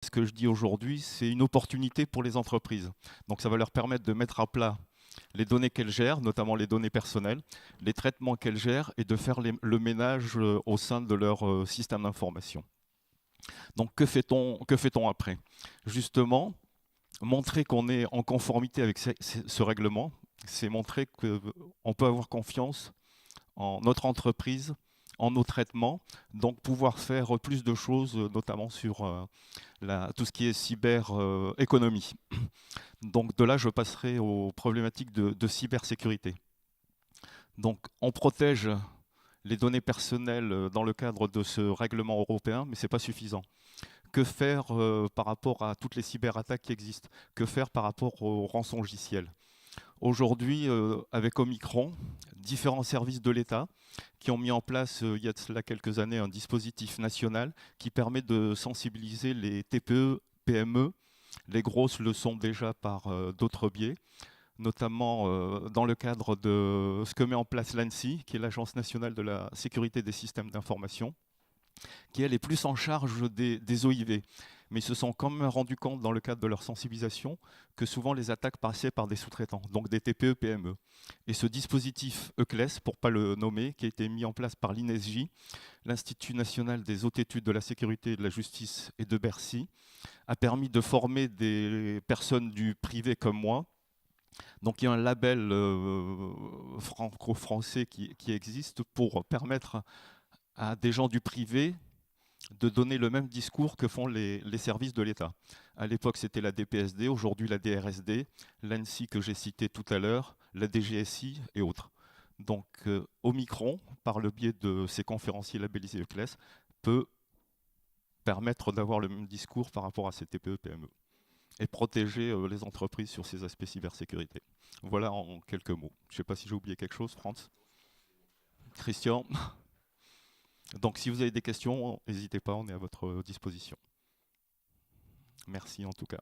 Ce que je dis aujourd'hui, c'est une opportunité pour les entreprises. Donc ça va leur permettre de mettre à plat les données qu'elles gèrent, notamment les données personnelles, les traitements qu'elles gèrent et de faire le ménage au sein de leur système d'information. Donc que fait-on après? Justement, montrer qu'on est en conformité avec ce règlement, c'est montrer qu'on peut avoir confiance en notre entreprise, en nos traitements, donc pouvoir faire plus de choses, notamment sur tout ce qui est cyber-économie. Donc de là, je passerai aux problématiques de cybersécurité. Donc on protège les données personnelles dans le cadre de ce règlement européen, mais ce n'est pas suffisant. Que faire par rapport à toutes les cyberattaques qui existent? Que faire par rapport aux rançongiciels? Aujourd'hui, avec Omicron, différents services de l'État qui ont mis en place, il y a de cela quelques années, un dispositif national qui permet de sensibiliser les TPE, PME. Les grosses le sont déjà par d'autres biais, notamment dans le cadre de ce que met en place l'ANSSI, qui est l'Agence nationale de la sécurité des systèmes d'information, qui elle est plus en charge des OIV. Mais ils se sont quand même rendus compte dans le cadre de leur sensibilisation que souvent les attaques passaient par des sous-traitants, donc des TPE, PME. Et ce dispositif ECLES, pour ne pas le nommer, qui a été mis en place par l'INSJ, l'Institut national des hautes études de la sécurité, de la justice et de Bercy, a permis de former des personnes du privé comme moi. Donc il y a un label franco-français qui existe pour permettre à des gens du privé de donner le même discours que font les services de l'État. À l'époque, c'était la DPSD, aujourd'hui la DRSD, l'ANSSI que j'ai cité tout à l'heure, la DGSI et autres. Donc Omicron, par le biais de ces conférenciers labellisés ECLES, peut permettre d'avoir le même discours par rapport à ces TPE-PME et protéger les entreprises sur ces aspects cybersécurité. Voilà en quelques mots. Je ne sais pas si j'ai oublié quelque chose, Franz. Christian. Donc si vous avez des questions, n'hésitez pas, on est à votre disposition. Merci en tout cas.